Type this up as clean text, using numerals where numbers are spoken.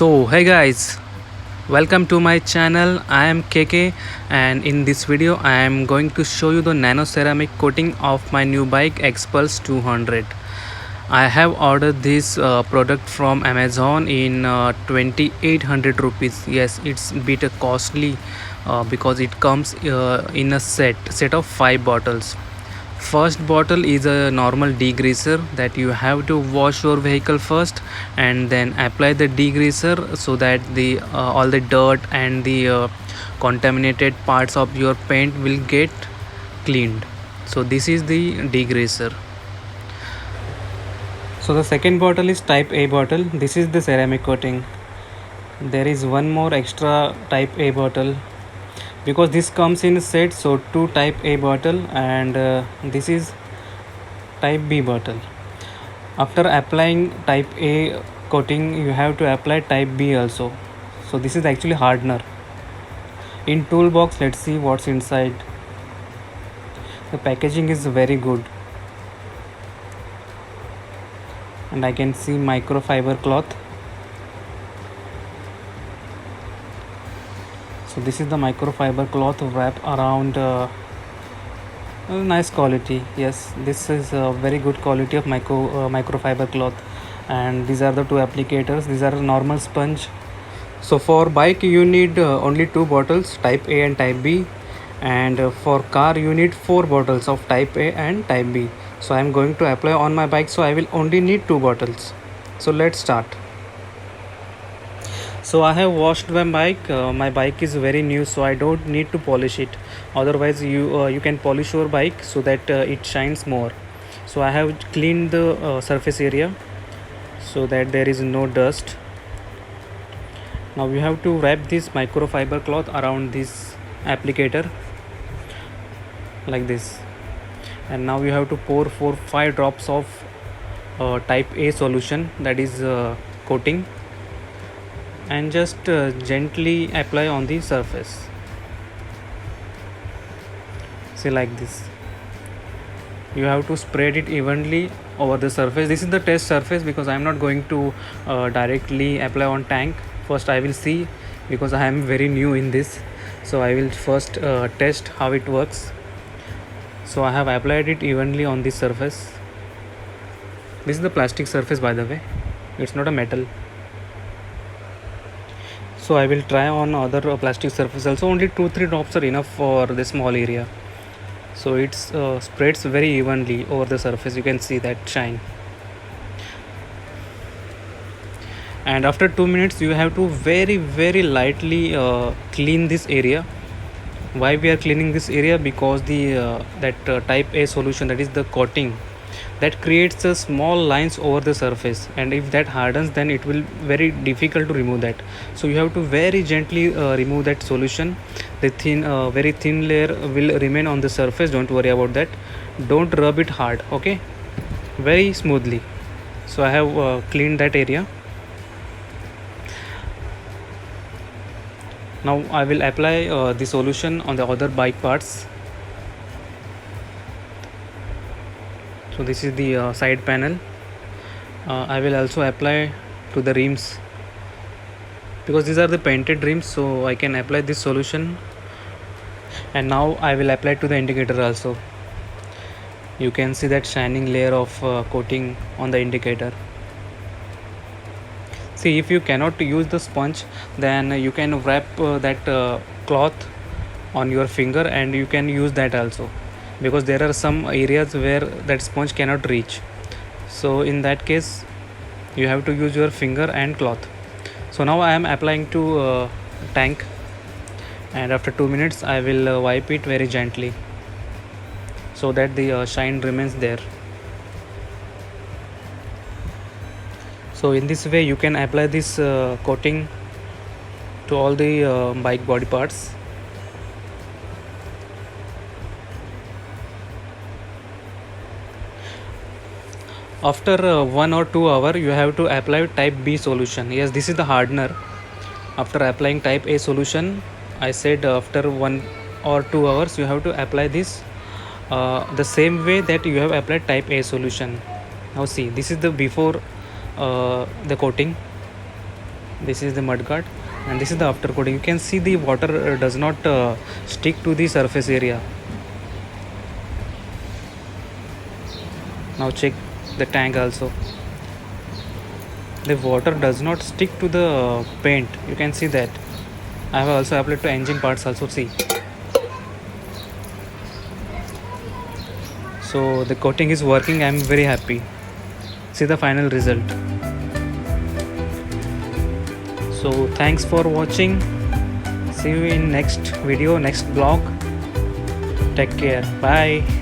So hey guys, welcome to my channel. I am KK, and in this video I am going to show you the nano ceramic coating of my new bike Xpulse 200. I have ordered this product from Amazon in 2800 rupees. Yes, it's a bit costly because it comes in a set of 5 bottles. First bottle is a normal degreaser that you have to wash your vehicle first and then apply the degreaser so that the all the dirt and the contaminated parts of your paint will get cleaned. So this is the degreaser. So the second bottle is type A bottle. This is the ceramic coating. There is one more extra type A bottle because this comes in a set, so two type A bottle and this is type B bottle. After applying type A coating you have to apply type B also. So this is actually hardener. In toolbox, let's see what's inside. The packaging is very good and I can see microfiber cloth. So this is the microfiber cloth wrap around nice quality. Yes, this is a very good quality of microfiber cloth, and these are the two applicators. These are normal sponge. So for bike you need only two bottles, type A and type B, and for car you need four bottles of type A and type B. So I am going to apply on my bike, so I will only need two bottles. So let's start. So I have washed my bike. My bike is very new, so I don't need to polish it. Otherwise you can polish your bike so that it shines more. So I have cleaned the surface area so that there is no dust. Now you have to wrap this microfiber cloth around this applicator like this, and now you have to pour 4-5 drops of type A solution, that is coating, and just gently apply on the surface. See, like this. You have to spread it evenly over the surface. This is the test surface because I am not going to directly apply on tank. First I will see, because I am very new in this, so I will first test how it works. So I have applied it evenly on this surface. This is the plastic surface, by the way, it's not a metal. So I will try on other plastic surface also. Only 2-3 drops are enough for this small area. So it spreads very evenly over the surface. You can see that shine. And after 2 minutes you have to very lightly clean this area. Why we are cleaning this area? Because the type A solution, that is the coating, that creates a small lines over the surface, and if that hardens then it will very difficult to remove that. So you have to very gently remove that solution. The very thin layer will remain on the surface. Don't worry about that. Don't rub it hard, okay? Very smoothly. So I have cleaned that area. Now I will apply the solution on the other bike parts. So this is the side panel. I will also apply to the rims because these are the painted rims, so I can apply this solution. And now I will apply to the indicator also. You can see that shining layer of coating on the indicator. See, if you cannot use the sponge, then you can wrap that cloth on your finger and you can use that also, because there are some areas where that sponge cannot reach. So in that case you have to use your finger and cloth. So now I am applying to tank, and after 2 minutes I will wipe it very gently so that the shine remains there. So in this way you can apply this coating to all the bike body parts. After 1 or 2 hours you have to apply type B solution. Yes, this is the hardener. After applying type A solution, I said after 1 or 2 hours you have to apply this the same way that you have applied type A solution. Now see, this is the before the coating. This is the mud guard, and this is the after coating. You can see the water does not stick to the surface area. Now check the tank also. The water does not stick to the paint. You can see that. I have also applied to engine parts also. See. So the coating is working. I am very happy. See the final result. So thanks for watching. See you in next video, next vlog. Take care. Bye.